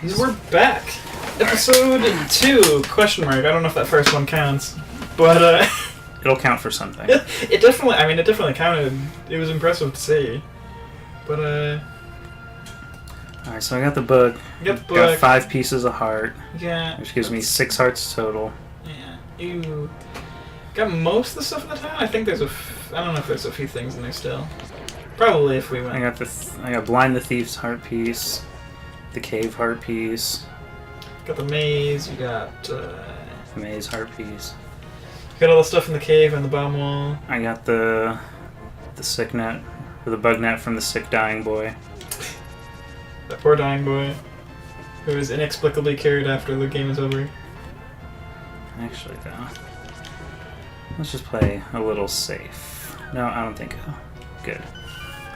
We're back. Episode 2, question mark. I don't know if that first one counts. But, It'll count for something. it definitely counted. It was impressive to see. But, Alright, so I got the book. Got 5 pieces of heart. Yeah. Which gives me 6 hearts total. Yeah. You got most of the stuff in the town? I think there's I don't know if there's a few things in there still. Probably if we went. I got Blind the Thief's heart piece. The Cave heart piece. Got the maze, you got, The Maze heart piece. You got all the stuff in the cave and the bomb wall. I got the sick net, or the bug net from the sick dying boy. That poor dying boy, who is inexplicably cured after the game is over. Actually, though, let's just play a little safe. No, I don't think so. Good.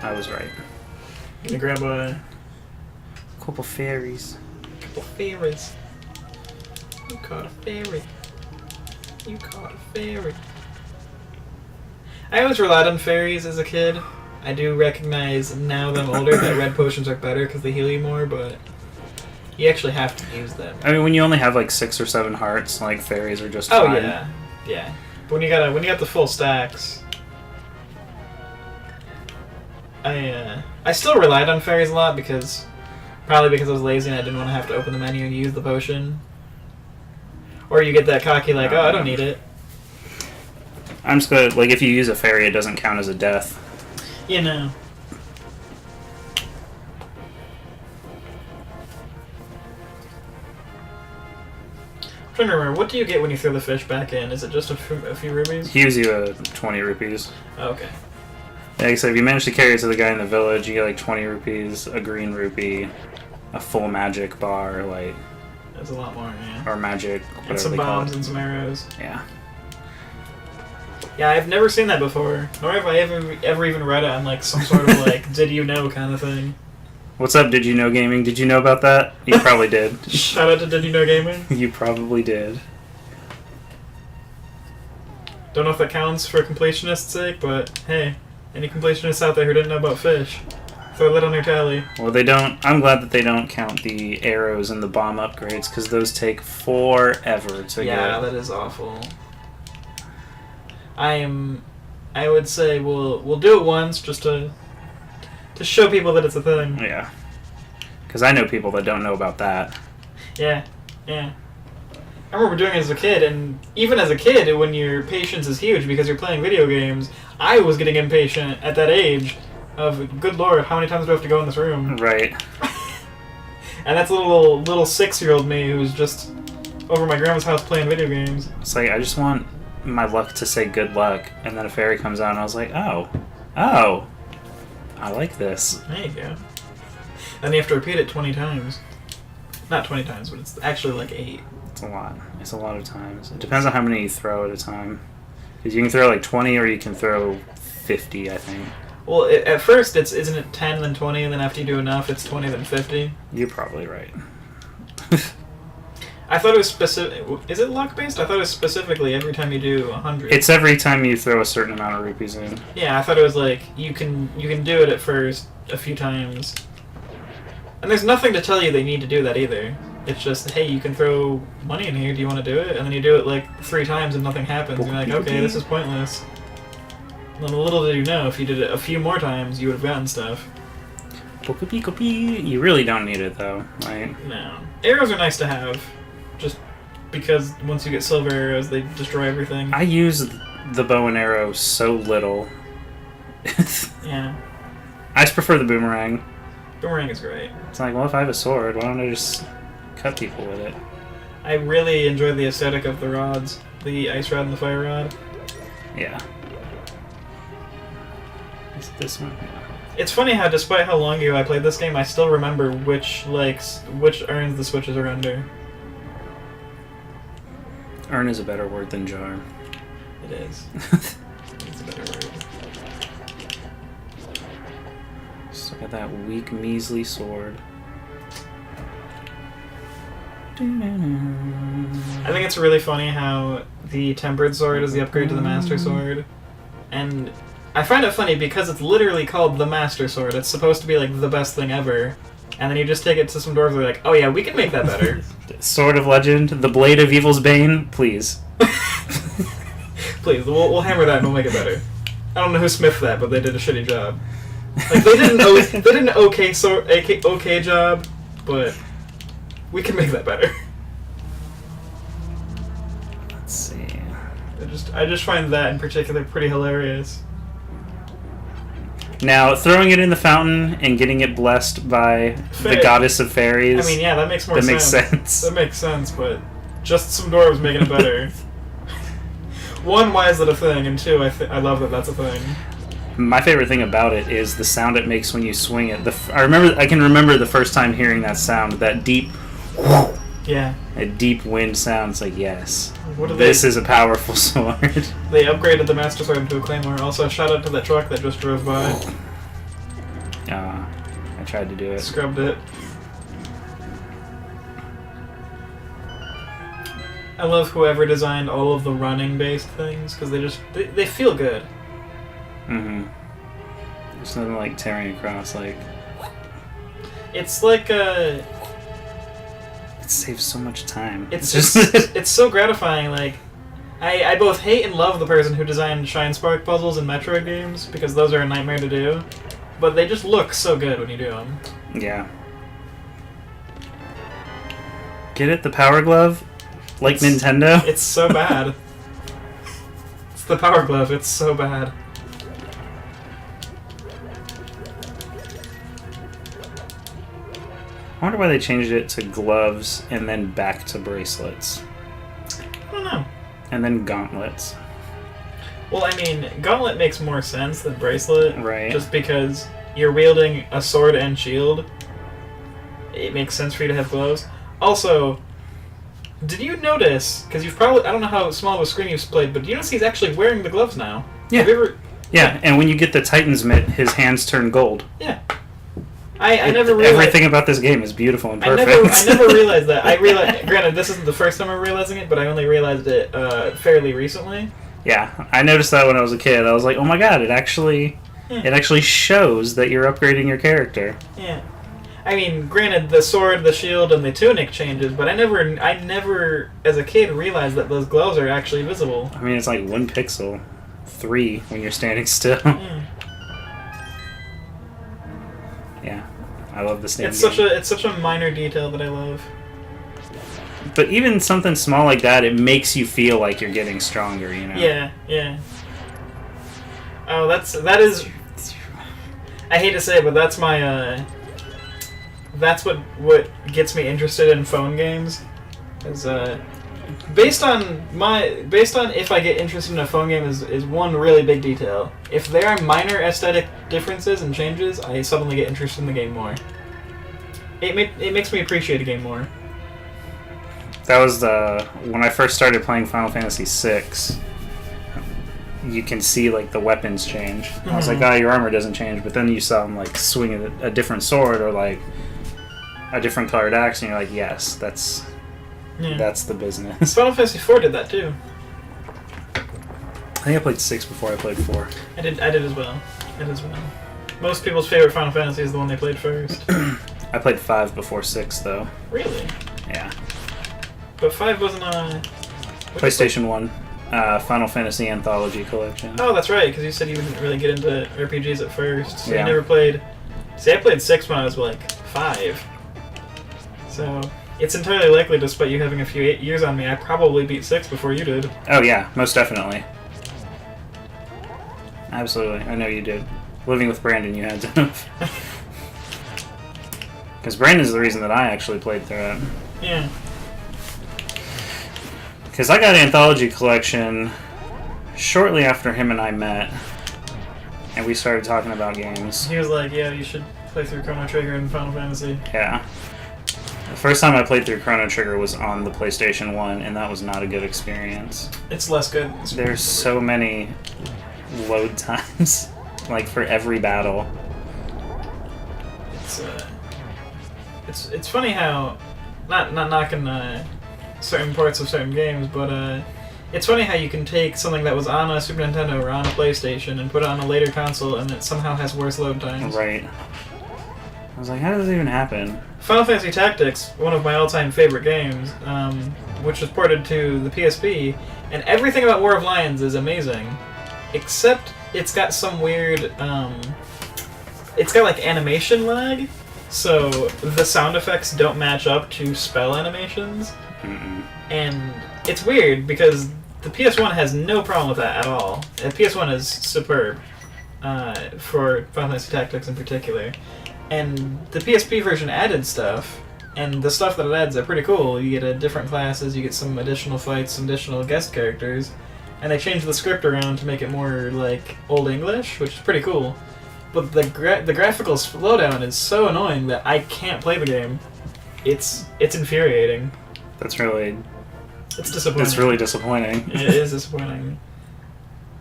I was right. I'm gonna grab a couple fairies. couple fairies. You caught a fairy. You caught a fairy. I always relied on fairies as a kid. I do recognize now that I'm older that red potions are better because they heal you more, but you actually have to use them. I mean, when you only have like 6 or 7 hearts, like fairies are just Oh fine. yeah. But when you got the full stacks, I still relied on fairies a lot probably because I was lazy and I didn't want to have to open the menu and use the potion. Or you get that cocky like, oh, I don't need it. I'm just gonna, like, if you use a fairy, it doesn't count as a death. You know. I'm trying to remember, what do you get when you throw the fish back in? Is it just a few rubies? He gives you 20 rupees. Oh, okay. Yeah, like I said, if you manage to carry it to the guy in the village, you get like 20 rupees, a green rupee, a full magic bar, like... That's a lot more, yeah. Or magic, whatever and some they call bombs it. and some arrows. Yeah. Yeah, I've never seen that before. Nor have I ever even read it on like some sort of like, did you know kind of thing. What's up, Did You Know Gaming? Did you know about that? You probably did. Shout out to Did You Know Gaming. You probably did. Don't know if that counts for completionist's sake, but hey, any completionists out there who didn't know about fish, throw that on your tally. Well, they don't... I'm glad that they don't count the arrows and the bomb upgrades, because those take forever to get. Yeah, that is awful. I would say we'll do it once just to show people that it's a thing. Yeah. Because I know people that don't know about that. Yeah. I remember doing it as a kid, and even as a kid, when your patience is huge because you're playing video games, I was getting impatient at that age of, good lord, how many times do I have to go in this room? Right. And that's little 6-year-old me who's just over my grandma's house playing video games. It's like, I just want my luck to say good luck, and then a fairy comes out and I was like, oh, I like this. There you go. Then you have to repeat it 20 times. Not 20 times, but it's actually like 8. It's a lot of times. It depends on how many you throw at a time, because you can throw like 20 or you can throw 50, I think. Well, at first isn't it 10 then 20, and then after you do enough it's 20 then 50? You're probably right. I thought it was specific. Is it luck based? I thought it was specifically every time you do 100. It's every time you throw a certain amount of rupees in. Yeah, I thought it was like you can do it at first a few times, and there's nothing to tell you they need to do that either. It's just, hey, you can throw money in here. Do you want to do it? And then you do it like 3 times and nothing happens. You're like, okay, this is pointless. And then little did you know, if you did it a few more times, you would have gotten stuff. You really don't need it though, right? No, arrows are nice to have. Just because once you get silver arrows, they destroy everything. I use the bow and arrow so little. Yeah. I just prefer the boomerang. Boomerang is great. It's like, well, if I have a sword, why don't I just cut people with it? I really enjoy the aesthetic of the rods. The ice rod and the fire rod. Yeah. Is it this one? Yeah. It's funny how, despite how long ago I played this game, I still remember which urns the switches are under. Urn is a better word than jar. It is. It's a better word. Just look at that weak, measly sword. I think it's really funny how the tempered sword is the upgrade to the master sword. And I find it funny because it's literally called the master sword. It's supposed to be like the best thing ever. and then you just take it to some dwarves who are like, oh yeah, we can make that better. Sword of Legend, the Blade of Evil's Bane, please. Please, we'll hammer that and we'll make it better. I don't know who smithed that, but they did a shitty job. Like they did an okay job, but we can make that better. Let's see. I just find that in particular pretty hilarious. Now, throwing it in the fountain and getting it blessed by the goddess of fairies. I mean, yeah, that makes more sense. That makes sense. That makes sense, but just some dwarves making it better. One, why is it a thing? And two, I love that that's a thing. My favorite thing about it is the sound it makes when you swing it. I can remember the first time hearing that sound, that deep, yeah, a deep wind sound. It's like, yes, this is a powerful sword. They upgraded the Master Sword into a Claymore. Also, shout out to that truck that just drove by. I tried to do it. Scrubbed it. I love whoever designed all of the running-based things, because they feel good. Mm-hmm. There's nothing like tearing across, like... It's like a... It saves so much time. It's so gratifying, like... I both hate and love the person who designed Shine Spark puzzles in Metroid games, because those are a nightmare to do. But they just look so good when you do them. Yeah. Get it? The Power Glove? Like Nintendo? It's so bad. It's the Power Glove, it's so bad. I wonder why they changed it to gloves and then back to bracelets. I don't know. And then gauntlets. Well, I mean, gauntlet makes more sense than bracelet. Right. Just because you're wielding a sword and shield. It makes sense for you to have gloves. Also, did you notice, because you've probably, I don't know how small of a screen you've played, but do you notice he's actually wearing the gloves now? Yeah. Have you ever... Yeah, and when you get the Titan's Mitt, his hands turn gold. Yeah. I never realized... Everything about this game is beautiful and perfect. I never realized that. Granted, this isn't the first time I'm realizing it, but I only realized it fairly recently. Yeah, I noticed that when I was a kid. I was like, oh my god, it actually shows that you're upgrading your character. Yeah. I mean, granted, the sword, the shield, and the tunic changes, but I never, as a kid, realized that those gloves are actually visible. I mean, it's like 1 pixel, 3 when you're standing still. Yeah, I love this damn game. It's such a minor detail that I love. But even something small like that, it makes you feel like you're getting stronger, you know? Yeah, yeah. Oh, that is. I hate to say it, but that's my. That's what gets me interested in phone games, is based on if I get interested in a phone game is one really big detail. If there are minor aesthetic differences and changes, I suddenly get interested in the game more. It makes me appreciate a game more. That was when I first started playing Final Fantasy VI. You can see like the weapons change. Mm-hmm. I was like, your armor doesn't change, but then you saw them like swing a different sword or like a different colored axe, and you're like, yes, that's the business. Final Fantasy IV did that too. I think I played 6 before I played 4. I did as well. Most people's favorite Final Fantasy is the one they played first. I played 5 before 6 though. Really? Yeah. But 5 wasn't on PlayStation 1. Final Fantasy Anthology Collection. Oh, that's right, because you said you didn't really get into RPGs at first, so yeah. You never played... See, I played 6 when I was like 5. So, it's entirely likely, despite you having a few years on me, I probably beat 6 before you did. Oh yeah, most definitely. Absolutely, I know you did. Living with Brandon, you had to. Because Brandon's the reason that I actually played through it. Yeah. Because I got Anthology Collection shortly after him and I met, and we started talking about games. He was like, yeah, you should play through Chrono Trigger and Final Fantasy. Yeah. The first time I played through Chrono Trigger was on the PlayStation 1, and that was not a good experience. It's less good. There's so many load times, like for every battle. It's funny how, not knocking certain parts of certain games, but it's funny how you can take something that was on a Super Nintendo or on a PlayStation and put it on a later console, and it somehow has worse load times. Right. I was like, how does this even happen? Final Fantasy Tactics, one of my all-time favorite games, which was ported to the PSP, and everything about War of Lions is amazing, except it's got some weird, it's got like animation lag, so the sound effects don't match up to spell animations, and it's weird because the PS1 has no problem with that at all. The PS1 is superb for Final Fantasy Tactics in particular. And the PSP version added stuff, and the stuff that it adds are pretty cool. You get different classes, you get some additional fights, some additional guest characters, and they changed the script around to make it more like Old English, which is pretty cool. But the graphical slowdown is so annoying that I can't play the game. It's infuriating. It's really disappointing. It is disappointing.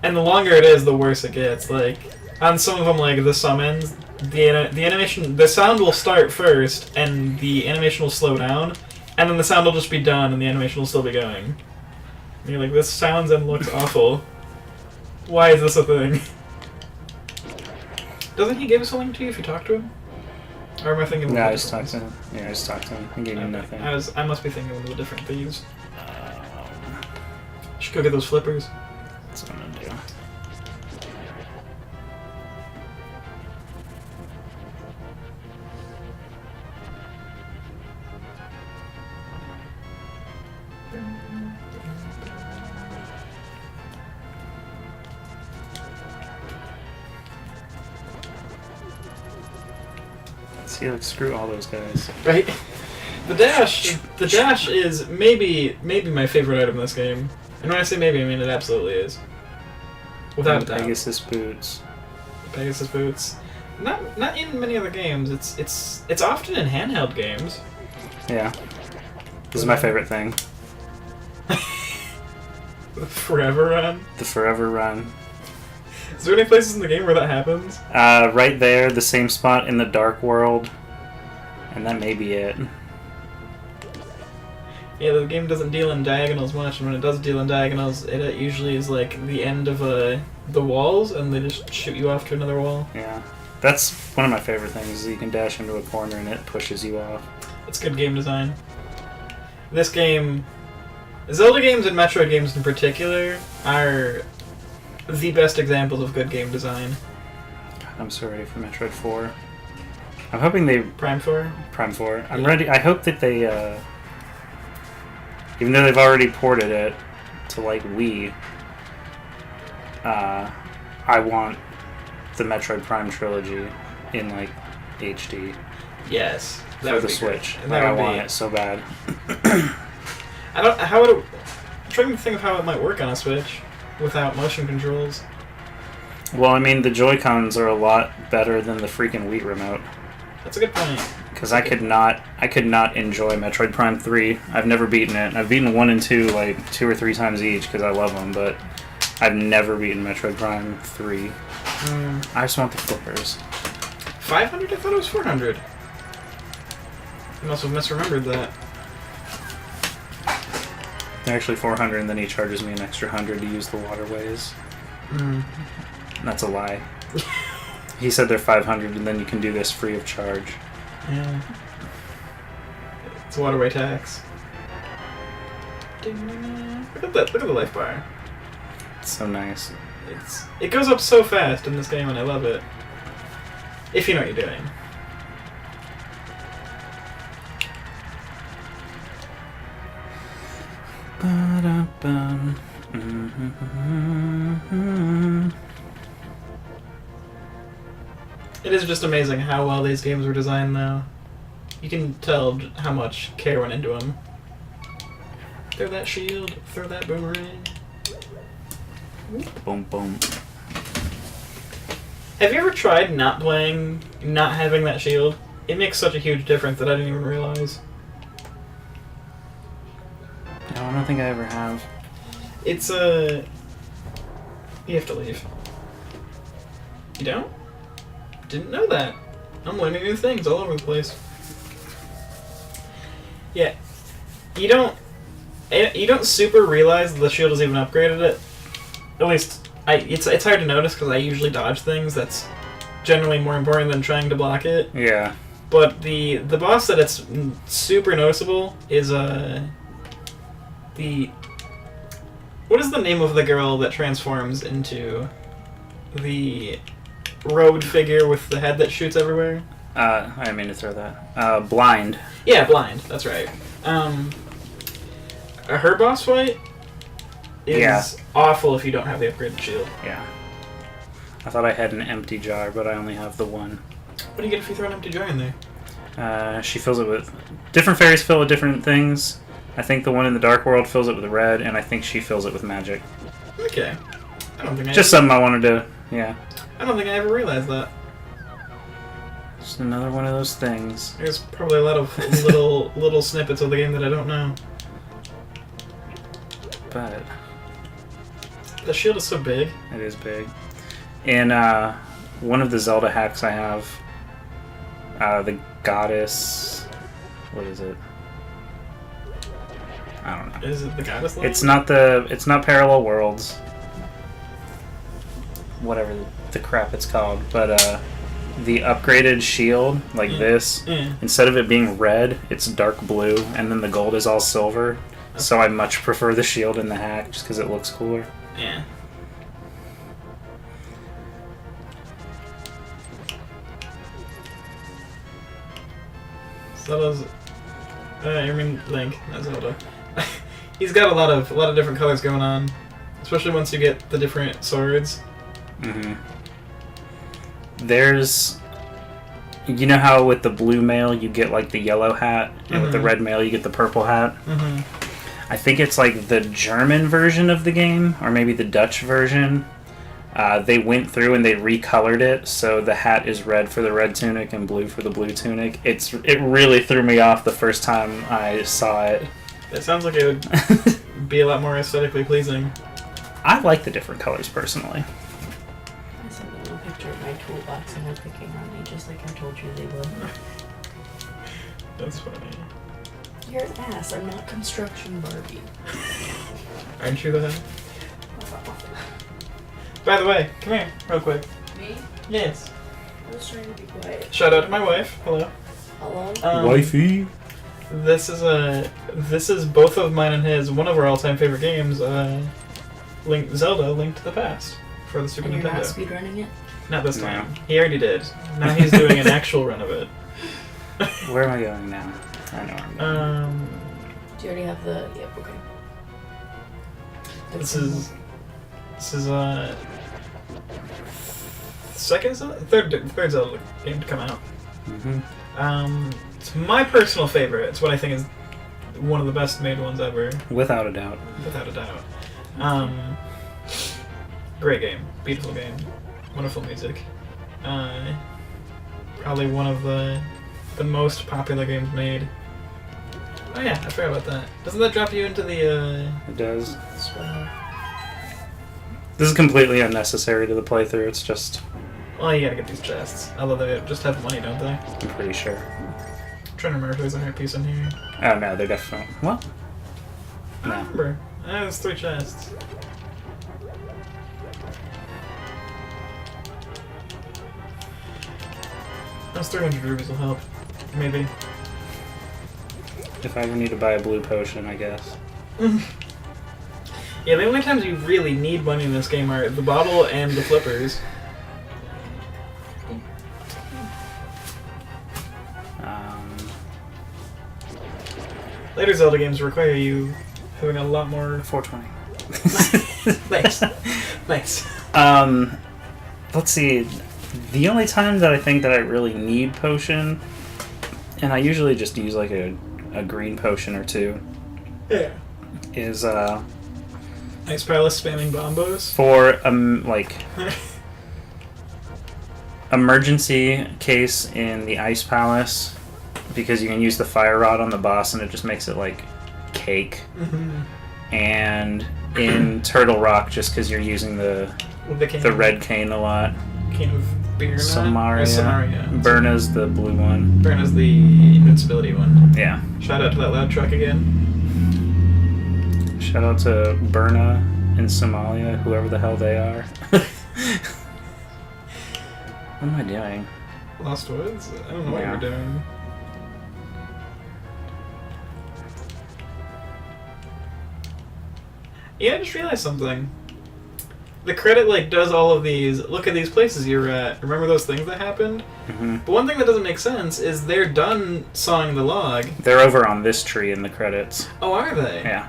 And the longer it is, the worse it gets. Like on some of them, like the summons, the animation, the sound will start first, and the animation will slow down, and then the sound will just be done, and the animation will still be going. And you're like, this sounds and looks awful. Why is this a thing? Doesn't he give something to you if you talk to him? Or am I thinking? No, I just talked to him. Yeah, I just talked to him. He gave me nothing. I must be thinking of the different thieves. Should go get those flippers. That's what I'm gonna do. See, like, screw all those guys. Right? The dash is maybe my favorite item in this game. And when I say maybe, I mean it absolutely is. Without a doubt. Pegasus boots. Pegasus boots. Not in many other games. It's often in handheld games. Yeah. This is my favorite thing. The Forever Run? The Forever Run. Is there any places in the game where that happens? Right there, the same spot in the Dark World. And that may be it. Yeah, the game doesn't deal in diagonals much, and when it does deal in diagonals, it usually is like the end of the walls, and they just shoot you off to another wall. Yeah. That's one of my favorite things, is you can dash into a corner and it pushes you off. It's good game design. This game... Zelda games and Metroid games in particular are the best examples of good game design. I'm so ready for Metroid 4. I'm hoping they... Prime 4? Prime 4. I'm ready. I hope that they... even though they've already ported it to, like, Wii, I want the Metroid Prime trilogy in, like, HD. Yes. For the Switch. Like, I want it so bad. I'm trying to think of how it might work on a Switch without motion controls. Well, I mean, the Joy-Cons are a lot better than the freaking Wii remote. That's a good point. Because I could not enjoy Metroid Prime 3. I've never beaten it. I've beaten 1 and 2 like 2 or 3 times each because I love them, but I've never beaten Metroid Prime 3. I just want the flippers. 500? I thought it was 400. You must have misremembered that. They're actually 400, and then he charges me an extra 100 to use the waterways. That's a lie. He said they're 500, and then you can do this free of charge. Yeah. It's a waterway tax. Look at that! Look at the life bar. It's so nice. It goes up so fast in this game, and I love it. If you know what you're doing. It is just amazing how well these games were designed, though. You can tell how much care went into them. Throw that shield, throw that boomerang. Boom, boom. Have you ever tried not having that shield? It makes such a huge difference that I didn't even realize. No, I don't think I ever have. It's you have to leave. You don't? Didn't know that. I'm learning new things all over the place. Yeah. You don't super realize the shield has even upgraded it. At least, it's hard to notice because I usually dodge things. That's generally more important than trying to block it. Yeah. But the boss that it's super noticeable is the what is the name of the girl that transforms into the robed figure with the head that shoots everywhere? I didn't mean to throw that. Blind. Yeah, blind. That's right. Her boss fight is awful if you don't have the upgraded shield. Yeah. I thought I had an empty jar, but I only have the one. What do you get if you throw an empty jar in there? She fills it with... Different fairies fill with different things. I think the one in the Dark World fills it with red, and I think she fills it with magic. Okay. I don't think Just something I wanted to... Yeah. I don't think I ever realized that. Just another one of those things. There's probably a lot of little snippets of the game that I don't know. But... The shield is so big. It is big. In one of the Zelda hacks I have, the goddess... What is it? I don't know. Is it the goddess level? It's not Parallel Worlds. Whatever the crap it's called. But the upgraded shield, like this, instead of it being red, it's dark blue, and then the gold is all silver. Okay. So I much prefer the shield in the hack, just because it looks cooler. Yeah. Zelda's... I mean Link, not Zelda. He's got a lot of different colors going on, especially once you get the different swords. Mm-hmm. There's... You know how with the blue mail you get like the yellow hat, and with the red mail you get the purple hat? Mm-hmm. I think it's like the German version of the game, or maybe the Dutch version. They went through and they recolored it, so the hat is red for the red tunic and blue for the blue tunic. It really threw me off the first time I saw it. It sounds like it would be a lot more aesthetically pleasing. I like the different colors personally. I sent a little picture of my toolbox and they're picking on me just like I told you they would. That's funny. You're an ass. I'm not construction Barbie. Aren't you the head? By the way, come here, real quick. Me? Yes. I was trying to be quiet. Shout out to my wife. Hello. Hello? Wifey. This is both of mine and his, one of our all-time favorite games, Zelda: Link to the Past for the Super And you're Nintendo. not speedrunning it? Not this time. He already did. Now he's doing an actual run of it. Where am I going now? I know where I'm going. Do you already have the... Yep, okay. This is third Zelda game to come out. Mm-hmm. It's my personal favorite. It's what I think is one of the best made ones ever. Without a doubt. Without a doubt. Great game. Beautiful game. Wonderful music. Probably one of the most popular games made. Oh yeah, I forgot about that. Doesn't that drop you into the... It does. Spoiler. This is completely unnecessary to the playthrough, it's just... Well, you gotta get these chests. Although they just have money, don't they? I'm pretty sure. I'm trying to remember if there's a heart piece in here. Oh no, they're definitely... What? I don't remember. There's 3 chests. Those 300 rubies will help. Maybe. If I ever need to buy a blue potion, I guess. Yeah, the only times you really need money in this game are the bottle and the flippers. Later Zelda games require you having a lot more... 420. Nice. Nice. Let's see. The only time that I think that I really need potion, and I usually just use like a green potion or two, Yeah. is Ice Palace spamming bombos. for like emergency case in the Ice Palace, because you can use the fire rod on the boss and it just makes it like cake. Mm-hmm. And in Turtle Rock, just because you're using the red cane a lot. Cane of beer. Samaria. Burna's the blue one. Burna's the invincibility one. Yeah. Shout out to that loud truck again. Shout out to Burna in Somalia, whoever the hell they are. What am I doing? Lost Woods? I don't know what you Yeah. were doing. Yeah, I just realized something. The credit, like, does all of these, look at these places you're at. Remember those things that happened? Hmm. But one thing that doesn't make sense is they're done sawing the log. They're over on this tree in the credits. Oh, are they? Yeah.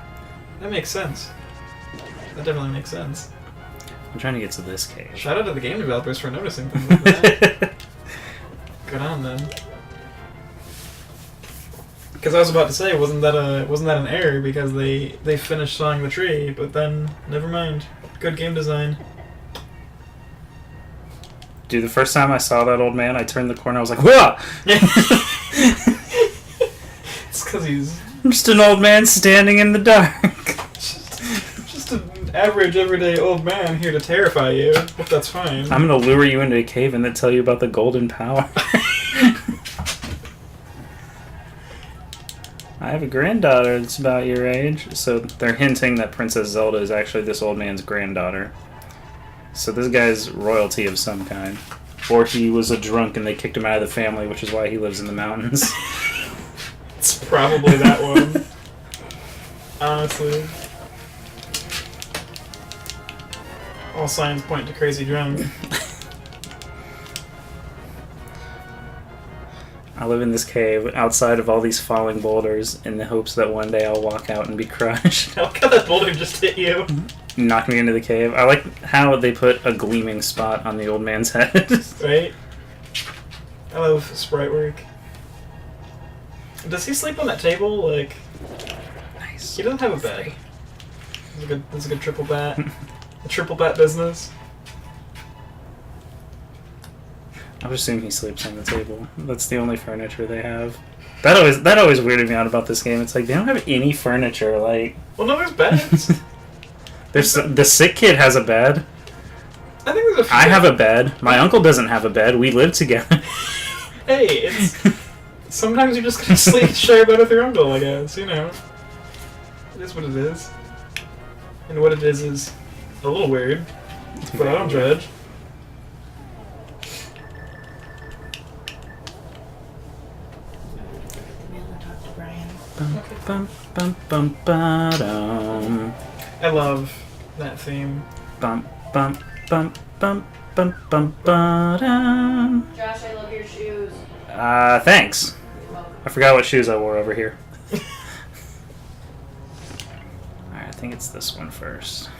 That makes sense. That definitely makes sense. I'm trying to get to this cave. Shout out to the game developers for noticing things like that. Good on them. Because I was about to say, wasn't that an error because they finished sawing the tree, but then never mind. Good game design. Dude, the first time I saw that old man, I turned the corner. I was like, "Whoa!" It's because he's I'm just an old man standing in the dark. just an average, everyday old man here to terrify you. But that's fine. I'm gonna lure you into a cave and then tell you about the golden power. I have a granddaughter that's about your age. So they're hinting that Princess Zelda is actually this old man's granddaughter. So this guy's royalty of some kind. Or he was a drunk and they kicked him out of the family, which is why he lives in the mountains. It's probably that one. Honestly. All signs point to crazy drunk. I live in this cave outside of all these falling boulders in the hopes that one day I'll walk out and be crushed. How come that boulder just hit you? Knock me into the cave. I like how they put a gleaming spot on the old man's head. Right? I love sprite work. Does he sleep on that table? Like, Nice. he doesn't have a bed. That's a good triple bat. A triple bat business. I would assume he sleeps on the table. That's the only furniture they have. That always weirded me out about this game. It's like they don't have any furniture. Like, Well, no, there's beds. the sick kid has a bed. I think there's a few. I have a bed. My uncle doesn't have a bed. We live together. Hey, it's... Sometimes you're just gonna share a bed with your uncle, I guess, you know. It is what it is. And what it is a little weird. But I don't judge. Maybe I'll talk to Brian. Bum, bum, bum, ba-dum. I love that theme. Bum, bum, bum, bum, bum, bum, ba-dum. Josh, I love your shoes. Thanks. You're welcome. I forgot what shoes I wore over here. Alright, I think it's this one first.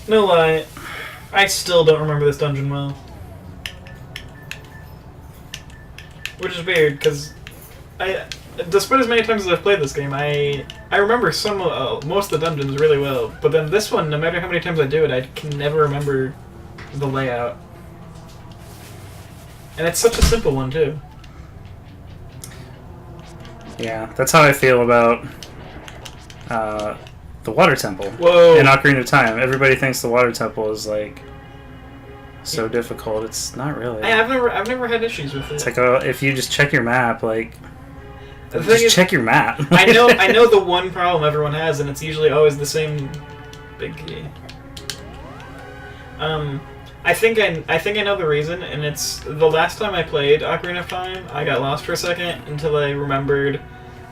No lie, I still don't remember this dungeon well. Which is weird, because despite as many times as I've played this game, I remember most of the dungeons really well. But then this one, no matter how many times I do it, I can never remember the layout. And it's such a simple one, too. Yeah, that's how I feel about the Water Temple. Whoa! In Ocarina of Time. Everybody thinks the Water Temple is like so difficult. It's not really. I've never had issues with it. It's like if you just check your map, like The thing just is, check your map. I know the one problem everyone has, and it's usually always the same big key. I think I know the reason, and it's the last time I played Ocarina of Time, I got lost for a second until I remembered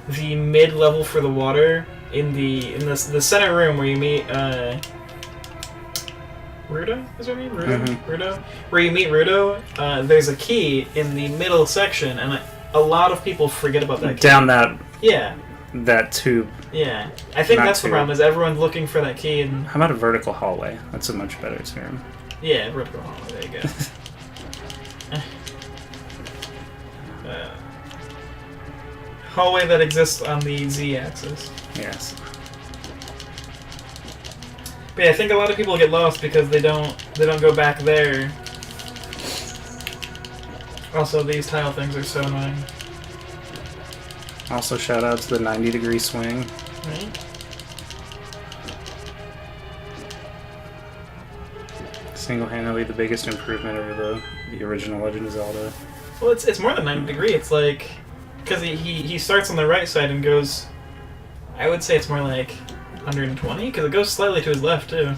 the mid level for the water in the center room where you meet Rudo? Is that name? Rudo? Mhm. Rudo? Where you meet Rudo, there's a key in the middle section, and a lot of people forget about that key. Down that Yeah, tube. yeah. I think Not that's the too. problem, is everyone's looking for that key, and How about a vertical hallway? That's a much better term. yeah, vertical hallway, there you go. Hallway that exists on the z-axis. Yes. But yeah, I think a lot of people get lost because they don't go back there. Also, these tile things are so annoying. Also, shout out to the 90-degree swing. Right? Single-handedly the biggest improvement over the original Legend of Zelda. Well, it's more than 90 degree. It's like, because he starts on the right side and goes, I would say it's more like 120, because it goes slightly to his left too.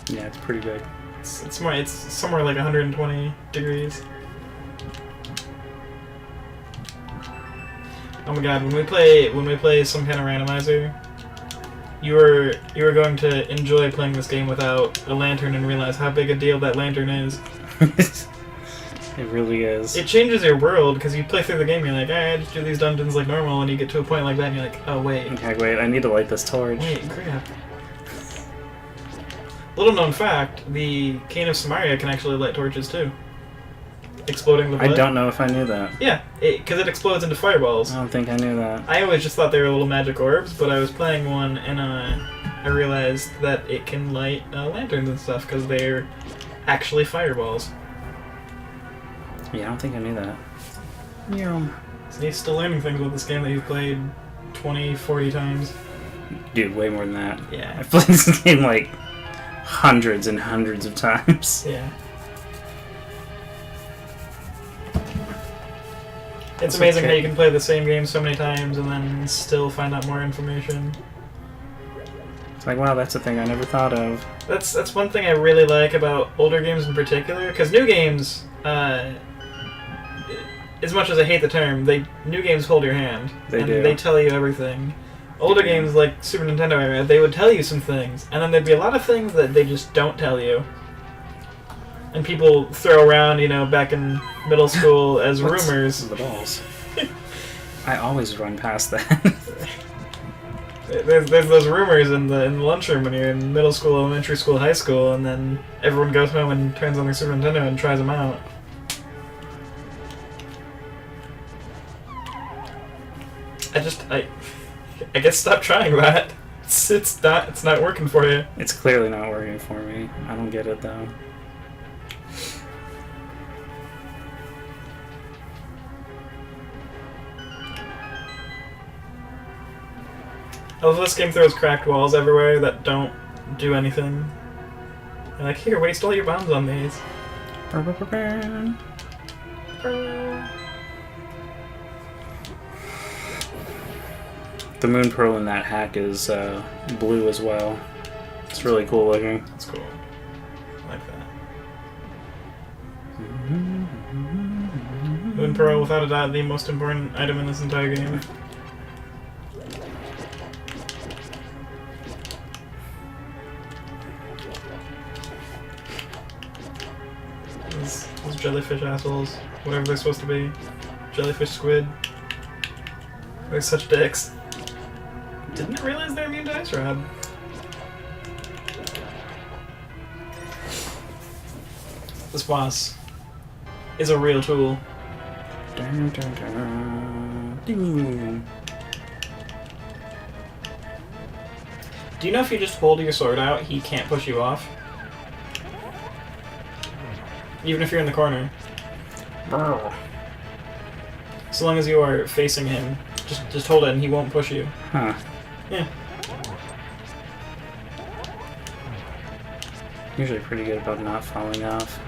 Yeah, it's pretty big. It's somewhere like 120 degrees. Oh my god, when we play some kind of randomizer, you are going to enjoy playing this game without a lantern and realize how big a deal that lantern is. It really is. It changes your world, because you play through the game, you're like, I just do these dungeons like normal, and you get to a point like that, and you're like, oh wait. Okay, wait, I need to light this torch. Wait, crap. Little known fact, the Cane of Samaria can actually light torches too. Exploding the blood. I don't know if I knew that. Yeah, because it explodes into fireballs. I don't think I knew that. I always just thought they were little magic orbs, but I was playing one and I realized that it can light lanterns and stuff because they're actually fireballs. Yeah, I don't think I knew that. Yeah. So you're still learning things about this game that you've played 20, 40 times. Dude, way more than that. Yeah. I've played this game like hundreds and hundreds of times. Yeah. It's amazing how you can play the same game so many times and then still find out more information. It's like, wow, that's a thing I never thought of. That's one thing I really like about older games in particular, because new games, as much as I hate the term, new games hold your hand. They do. They tell you everything. Older games like Super Nintendo era, they would tell you some things, and then there'd be a lot of things that they just don't tell you. And people throw around, back in middle school as rumors. The balls. I always run past that. There's those rumors in the lunchroom when you're in middle school, elementary school, high school, and then everyone goes home and turns on their Super Nintendo and tries them out. I guess stop trying that. It's not working for you. It's clearly not working for me. I don't get it though. I love this game throws cracked walls everywhere that don't do anything. You're like, here, waste all your bombs on these. The moon pearl in that hack is blue as well. It's really cool looking. That's cool. I like that. Moon pearl, without a doubt, the most important item in this entire game. Those jellyfish assholes, whatever they're supposed to be. Jellyfish squid. They're such dicks. Didn't realize they're immune to ice rod. This boss is a real tool. Dun, dun, dun. Ding. Do you know if you just hold your sword out, he can't push you off? Even if you're in the corner. Brr. So long as you are facing him, just hold it and he won't push you. Huh. Yeah. Usually pretty good about not falling off.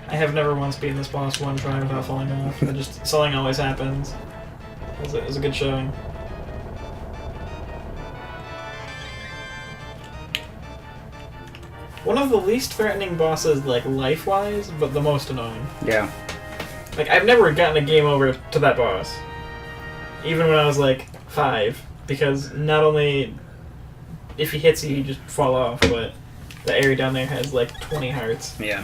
I have never once beaten this boss one try without falling off. Something always happens. It was a good showing. One of the least threatening bosses, like, life-wise, but the most annoying. Yeah. Like, I've never gotten a game over to that boss. Even when I was, like, 5. Because not only if he hits you, you just fall off, but the area down there has, like, 20 hearts. Yeah.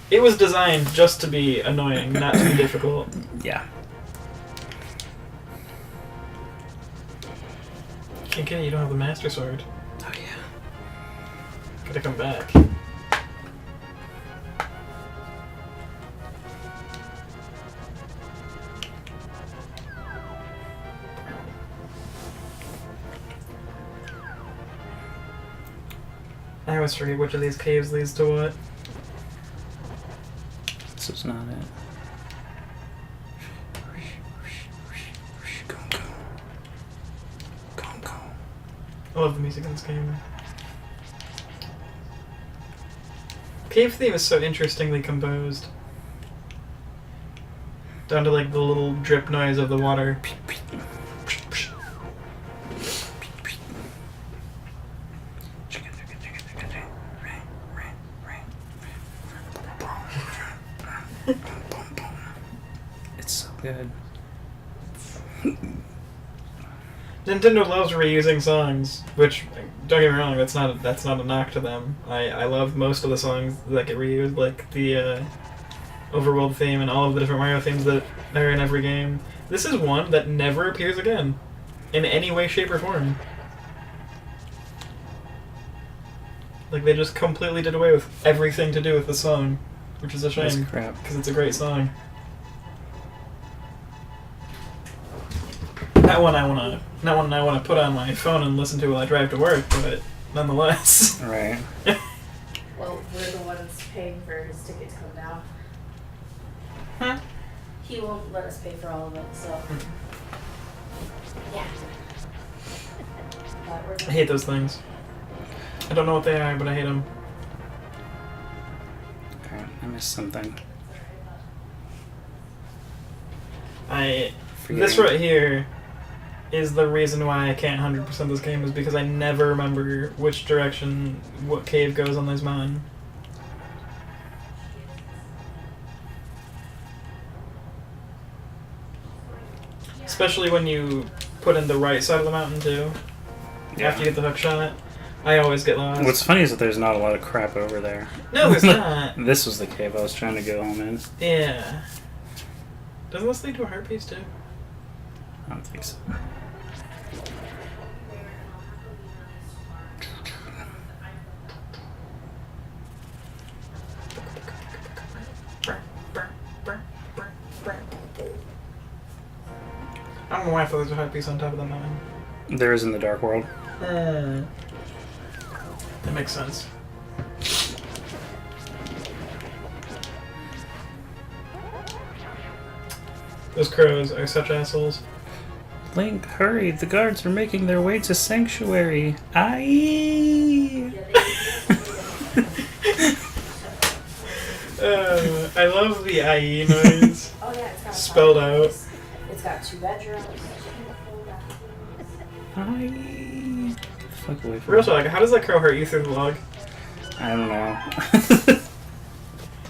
It was designed just to be annoying, not to be difficult. Yeah. Can't get it, you don't have the Master Sword. Oh yeah. Gotta come back. I always forget which of these caves leads to what. This is not it. I love the music in this game. Cave theme is so interestingly composed. Down to like the little drip noise of the water. It's so good. Nintendo loves reusing songs, which, don't get me wrong, that's not a knock to them. I love most of the songs that get reused, like the Overworld theme and all of the different Mario themes that are in every game. This is one that never appears again, in any way, shape, or form. Like, they just completely did away with everything to do with the song, which is a shame. That's crap. Because it's a great song. That one I wanna put on my phone and listen to while I drive to work, but nonetheless. Right. Well, we're the ones paying for his ticket to come down. Huh? He won't let us pay for all of it, so. Yeah. But we're I hate those things. I don't know what they are, but I hate them. Okay, I missed something. This right here is the reason why I can't 100% this game, is because I never remember which direction what cave goes on this mountain. Especially when you put in the right side of the mountain too. Yeah. After you get the hook shot. I always get lost. What's funny is that there's not a lot of crap over there. No, there's not. This was the cave I was trying to go home in. Yeah. Doesn't this lead to a heart piece too? I don't think so. I don't know why I thought there was a heart piece on top of the mountain. There is in the Dark World. That makes sense. Those crows are such assholes. Link, hurry! The guards are making their way to Sanctuary. Aye! I love the IE noise. Oh yeah, it's got Spelled out. It's got 2 bedrooms. Aye! Get the fuck away from Real me. talk, how does that crow hurt you through the log? I don't know.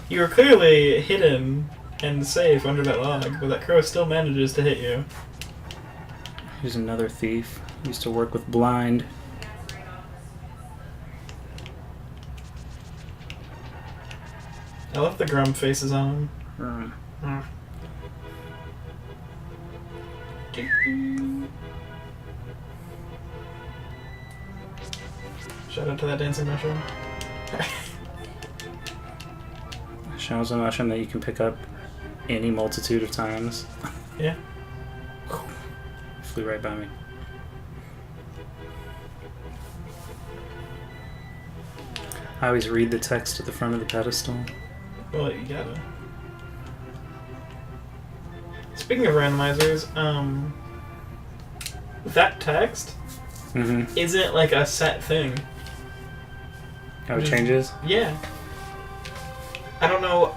You were clearly hidden and safe under that log, but that crow still manages to hit you. Here's another thief. Used to work with blind. I love the grump faces on Hmm. him. Shout out to that dancing mushroom. Shows a mushroom that you can pick up any multitude of times. Yeah. Flew right by me. I always read the text at the front of the pedestal. Well, you gotta. Speaking of randomizers, that text Mm-hmm. isn't like a set thing. How it changes? Yeah. I don't know.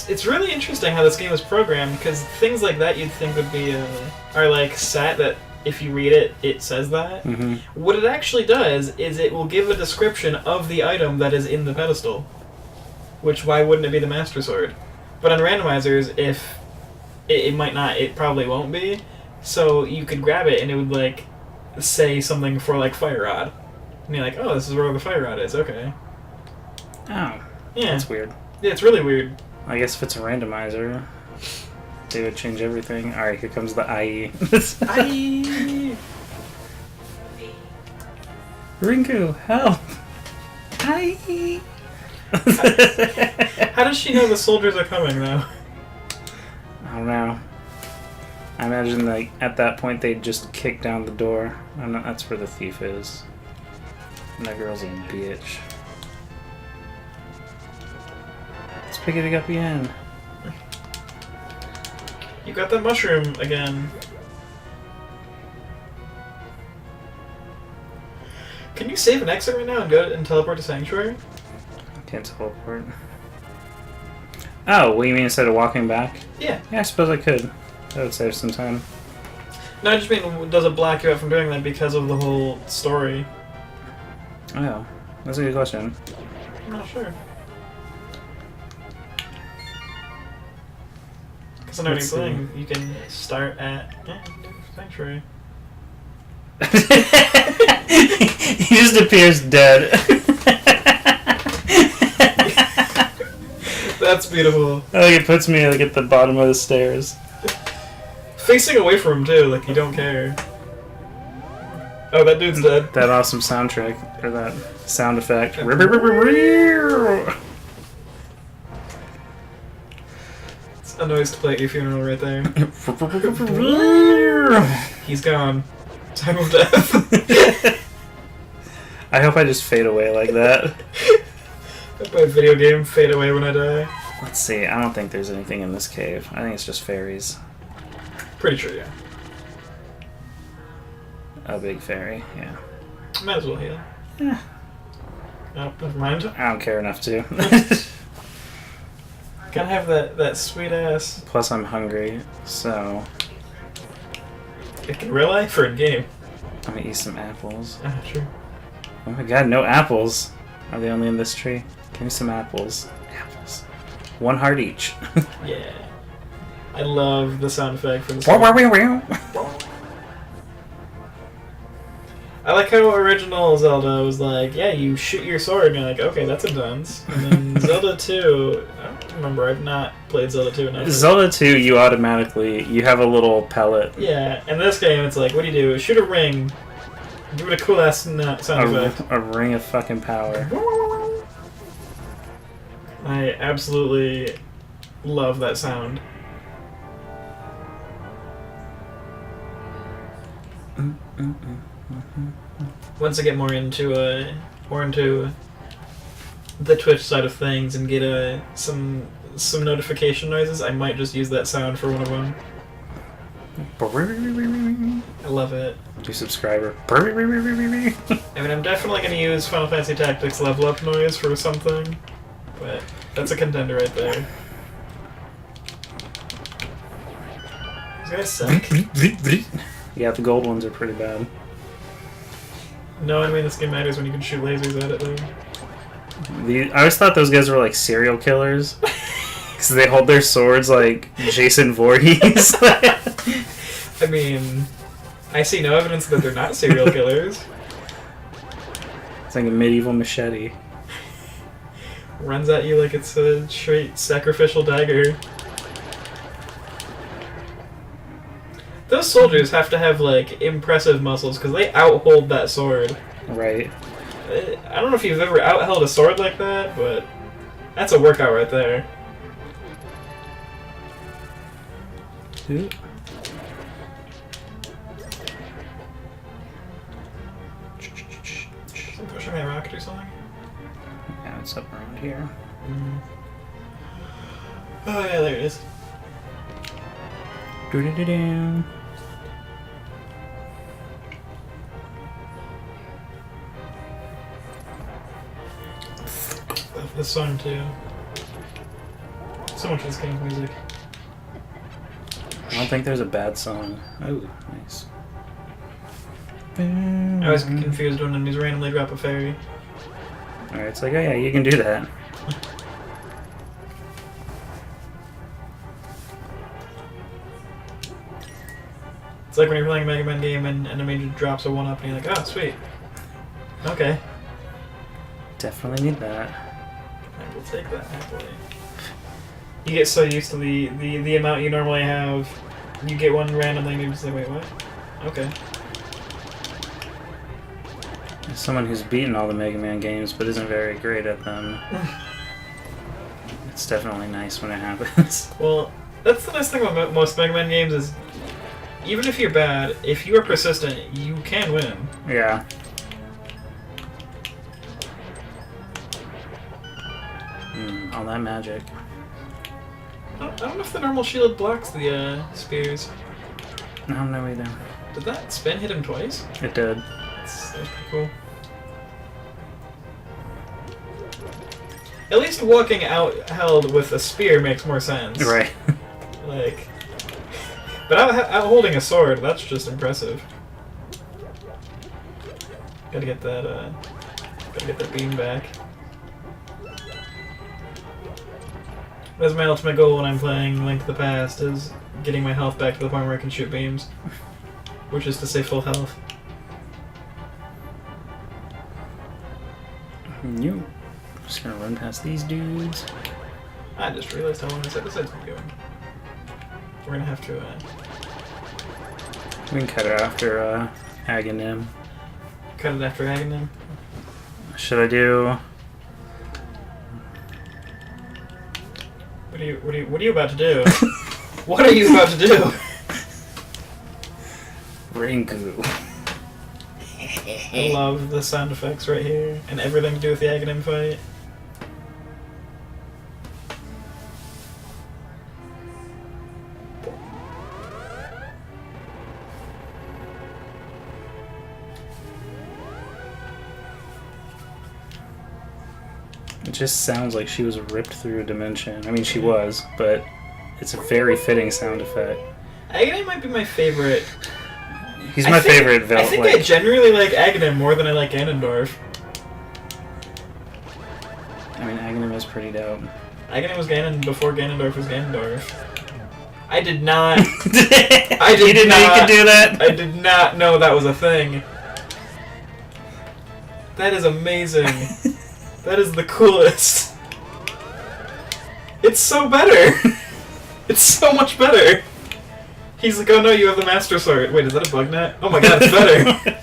It's really interesting how this game is programmed, because things like that you'd think would be are like set that if you read it, it says that. Mm-hmm. What it actually does is it will give a description of the item that is in the pedestal. Which, why wouldn't it be the Master Sword? But on randomizers, if it might not, it probably won't be. So you could grab it and it would like say something for like Fire Rod. And you're like, oh, this is where the Fire Rod is, okay. Oh. Yeah. That's weird. Yeah, it's really weird. I guess if it's a randomizer, they would change everything. Alright, here comes the IE. Aye. Rinku, help! IE! How does she know the soldiers are coming, though? I don't know. I imagine like at that point they'd just kick down the door. I know that's where the thief is. And that girl's a bitch. Let's pick it up again. You got that mushroom again. Can you save an exit right now and go and teleport to Sanctuary? Can't teleport. Oh, what you mean instead of walking back? Yeah. Yeah, I suppose I could. That would save some time. No, I just mean, does it block you out from doing that because of the whole story? Oh, that's a good question. I'm not sure. Because I'm already Let's see. playing, you can start at Sanctuary. He just appears dead. That's beautiful. I think it puts me like at the bottom of the stairs. Facing away from him too, like you don't care. Oh, that dude's dead. That awesome soundtrack, or that sound effect. It's a noise to play at your funeral right there. He's gone. Time of death. I hope I just fade away like that. I play a video game, fade away when I die. Let's see, I don't think there's anything in this cave. I think it's just fairies. Pretty sure, yeah. A big fairy, yeah. Might as well heal. Yeah. Oh, never mind. I don't care enough to. Gotta have that sweet ass. Plus I'm hungry, so In real life or in game? I'm gonna eat some apples. Ah, sure. Oh my god, no apples! Are they only in this tree? Give me some apples. Apples. 1 heart each. Yeah. I love the sound effect for this. I like how original Zelda was like, yeah, you shoot your sword, and you're like, okay, that's intense. And then Zelda 2, I don't remember, I've not played Zelda 2 enough. Zelda 2, you have a little pellet. Yeah, in this game, it's like, what do? Shoot a ring, give it a cool ass sound effect. A ring of fucking power. I absolutely love that sound. Once I get more into the Twitch side of things and get some notification noises, I might just use that sound for one of them. I love it. New subscriber. I mean, I'm definitely going to use Final Fantasy Tactics level up noise for something, but that's a contender right there. These guys suck. Yeah, the gold ones are pretty bad. No enemy in this game matters when you can shoot lasers at it, though. I always thought those guys were like serial killers. Because they hold their swords like Jason Voorhees. I mean, I see no evidence that they're not serial killers. It's like a medieval machete. Runs at you like it's a straight sacrificial dagger. Those soldiers have to have, like, impressive muscles, because they outhold that sword. Right. I don't know if you've ever outheld a sword like that, but that's a workout right there. Ooh. Is it pushing my rocket or something? Yeah, it's up around here. Oh yeah, there it is. Doo-doo-doo-doo. Love this song too. So much of this game's music. I don't think there's a bad song. Oh, nice. I was confused when enemies randomly drop a fairy. Alright, it's like, oh yeah, you can do that. It's like when you're playing a Mega Man game and an enemy drops a 1-up and you're like, oh, sweet. Okay. Definitely need that. I will take that happily. You get so used to the amount you normally have, you get one randomly and you're just like, wait, what? Okay. As someone who's beaten all the Mega Man games but isn't very great at them, it's definitely nice when it happens. Well, that's the nice thing about most Mega Man games is, even if you're bad, if you are persistent, you can win. Yeah. All that magic. I don't know if the normal shield blocks the spears. No, no, we don't. Did that spin hit him twice? It did. That's pretty cool. At least walking out held with a spear makes more sense. Right. Like, but out holding a sword, that's just impressive. Gotta get that beam back. That's my ultimate goal when I'm playing Link to the Past, is getting my health back to the point where I can shoot beams. Which is to say full health. You. Just gonna run past these dudes. I just realized how long this episode's been going. We're gonna have to, We can cut it after Aghanim. cut it after Aghanim. Should I do? What are you about to do? What are you about to do? Rinku. I love the sound effects right here, and everything to do with the Aghanim fight. It just sounds like she was ripped through a dimension. I mean, she was, but it's a very fitting sound effect. Aghanim might be my favorite. He's my favorite villain. I think I genuinely like Aghanim more than I like Ganondorf. I mean, Aghanim is pretty dope. Aghanim was Ganon before Ganondorf was Ganondorf. I did not. You didn't know you could do that? I did not know that was a thing. That is amazing. That is the coolest. It's so better. It's so much better. He's like, oh no, you have the Master Sword. Wait, is that a bug net? Oh my god, it's better.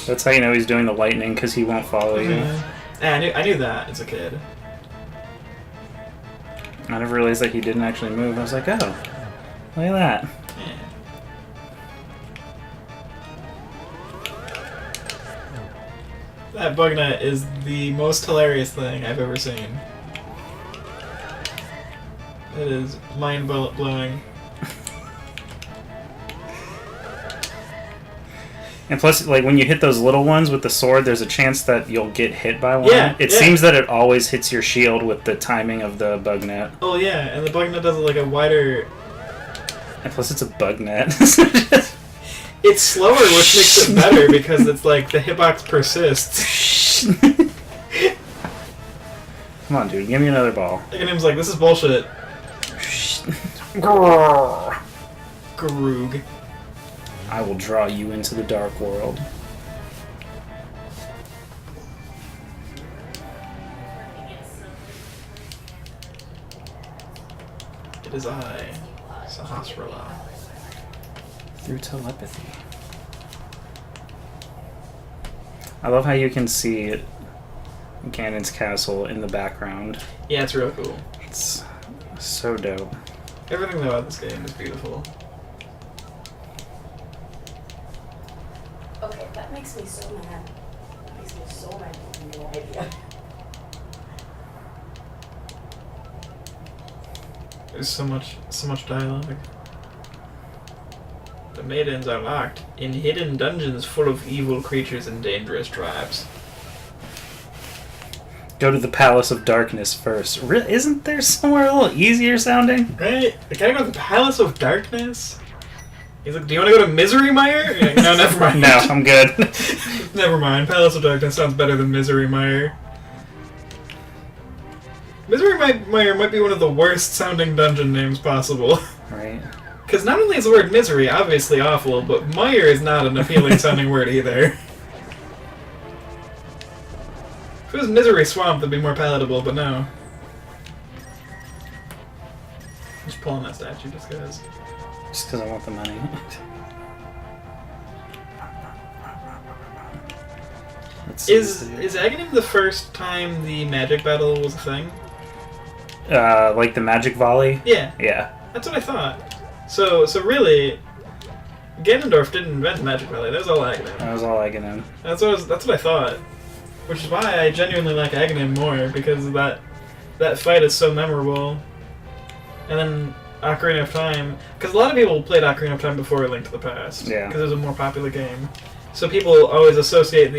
That's how you know he's doing the lightning, because he won't follow you. Yeah, I knew that as a kid. I never realized that he didn't actually move. I was like, oh, look at that. Yeah. That bug net is the most hilarious thing I've ever seen. It is mind-blowing. And plus, like, when you hit those little ones with the sword, there's a chance that you'll get hit by one. Yeah, it yeah. seems that it always hits your shield with the timing of the bug net. Oh yeah, and the bug net does like a wider... And plus, it's a bug net. It's slower, which makes it better, because it's like the hitbox persists. Come on, dude, give me another ball. Aghanim's like, this is bullshit. Garug. I will draw you into the dark world. It is I, Sahasrara. Through telepathy. I love how you can see Ganon's castle in the background. Yeah, it's real cool. It's so dope. Everything about this game is beautiful. Okay, that makes me so mad. That makes me so mad. You have no idea. There's so much dialogue. The maidens are locked in hidden dungeons full of evil creatures and dangerous traps. Go to the Palace of Darkness first. Isn't there somewhere a little easier sounding? Right? I gotta go to the Palace of Darkness? He's like, do you want to go to Misery Mire? Like, no, never mind. No, I'm good. Never mind. Palace of Darkness sounds better than Misery Mire. Misery Mire might be one of the worst sounding dungeon names possible. Right. Because not only is the word misery obviously awful, but mire is not an appealing sounding word either. If it was Misery Swamp, that'd be more palatable, but no. Just pulling that statue just because. Just because I want the money. Let's see Is Aghanim the first time the magic battle was a thing? like the magic volley? Yeah, Yeah. that's what I thought. So really, Ganondorf didn't invent magic battle. That was all Aghanim. That was all I can know. That's what I thought. Which is why I genuinely like Aghanim more, because that fight is so memorable. And then Ocarina of Time, because a lot of people played Ocarina of Time before Link to the Past. Yeah. Because it was a more popular game. So people always associate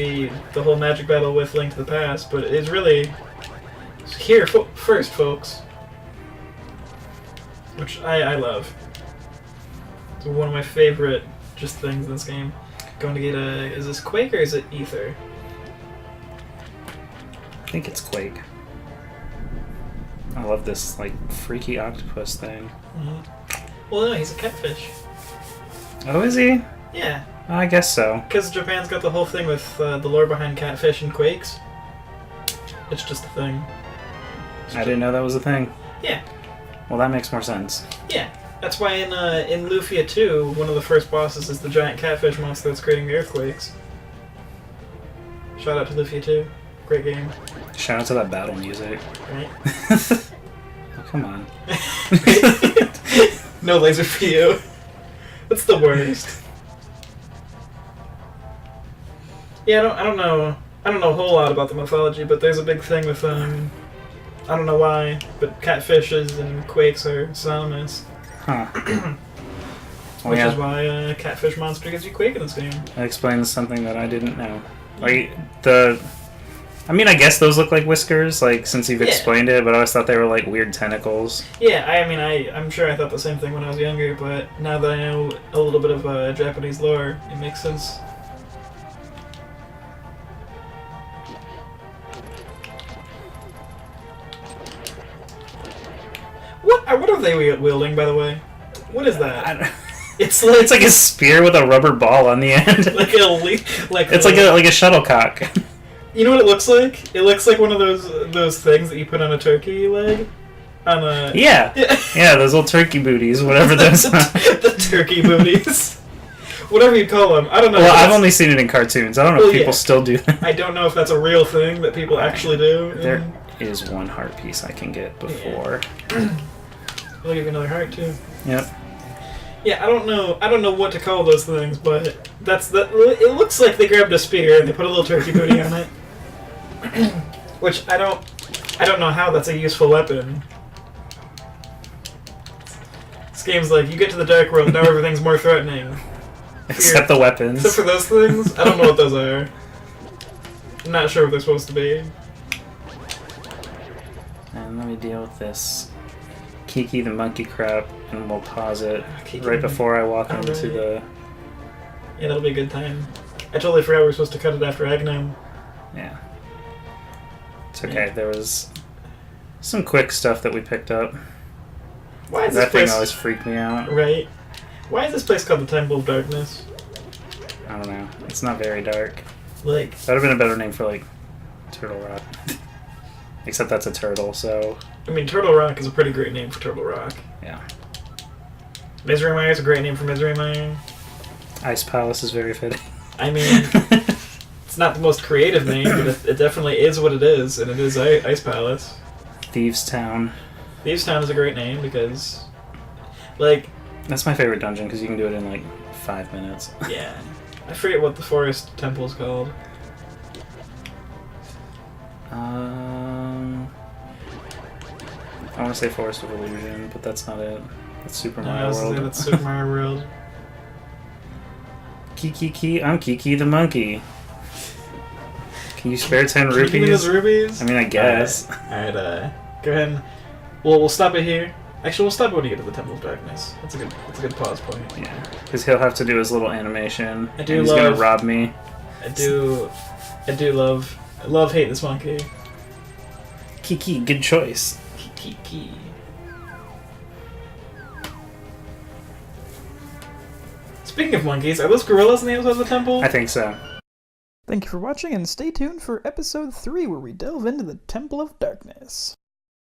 the whole magic battle with Link to the Past, but it's really here first, folks. Which I love. It's one of my favorite just things in this game. Going to get is this Quake or is it Ether? I think it's Quake. I love this like freaky octopus thing. Well, no, he's a catfish. Oh, is he? Yeah. I guess so. Because Japan's got the whole thing with the lore behind catfish and quakes. It's just a thing. I didn't know that was a thing. Yeah. Well, that makes more sense. Yeah. That's why in Lufia 2, one of the first bosses is the giant catfish monster that's creating the earthquakes. Shout out to Lufia 2. Great game. Shout out to that battle music. Right? Oh, come on. No laser for you. That's the worst. Yeah, I don't know a whole lot about the mythology, but there's a big thing with I don't know why, but catfishes and quakes are synonymous. Huh. Which is why catfish monster gives you quake in this game. That explains something that I didn't know. Like I mean, I guess those look like whiskers, like since you've explained it, but I always thought they were like weird tentacles. Yeah, I mean, I'm sure I thought the same thing when I was younger, but now that I know a little bit of Japanese lore, it makes sense. What are they wielding, by the way? What is that? I don't... It's like a spear with a rubber ball on the end. It's like a shuttlecock. You know what it looks like? It looks like one of those things that you put on a turkey leg. Yeah, those little turkey booties, whatever those are. The turkey booties. Whatever you call them. I don't know. Well, I've only seen it in cartoons. I don't know if people still do that. I don't know if that's a real thing that people actually do. There is one heart piece I can get before. Yeah. I'll give you another heart too. Yep. Yeah, I don't know what to call those things, but it looks like they grabbed a spear and they put a little turkey booty on it. Which I don't know how that's a useful weapon. This game's like, you get to the dark world, now everything's more threatening. Except the weapons. Except for those things? I don't know what those are. I'm not sure what they're supposed to be. And let me deal with this Kiki the monkey crap, and we'll pause it Kiki right before I walk into right. the... Yeah, that'll be a good time. I totally forgot we were supposed to cut it after Agnum. Yeah. It's okay, there was some quick stuff that we picked up. Why is that this place... thing always freaked me out. Right. Why is this place called the Temple of Darkness? I don't know. It's not very dark. Like... That would have been a better name for, like, Turtle Rock. Except that's a turtle, so... I mean, Turtle Rock is a pretty great name for Turtle Rock. Yeah. Misery Mire is a great name for Misery Mire. Ice Palace is very fitting. I mean, it's not the most creative name, but it definitely is what it is, and it is Ice Palace. Thieves Town. Thieves Town is a great name because, like... That's my favorite dungeon because you can do it in, like, 5 minutes. Yeah. I forget what the forest temple is called. I want to say Forest of Illusion, but that's not it. That's Super No, Mario World. That's Super Mario World. Kiki, I'm Kiki the monkey. Can you spare 10 Can rupees? you give me those rupees? I mean, I guess. Alright, go ahead and... We'll stop it here. Actually, we'll stop it when you get to the Temple of Darkness. That's a good pause point. Yeah, because he'll have to do his little animation. I do and he's love... gonna rob me. I do hate this monkey. Kiki, good choice. Kiki. Speaking of monkeys, are those gorillas in the episode of the temple? I think so. Thank you for watching, and stay tuned for episode 3 where we delve into the Temple of Darkness.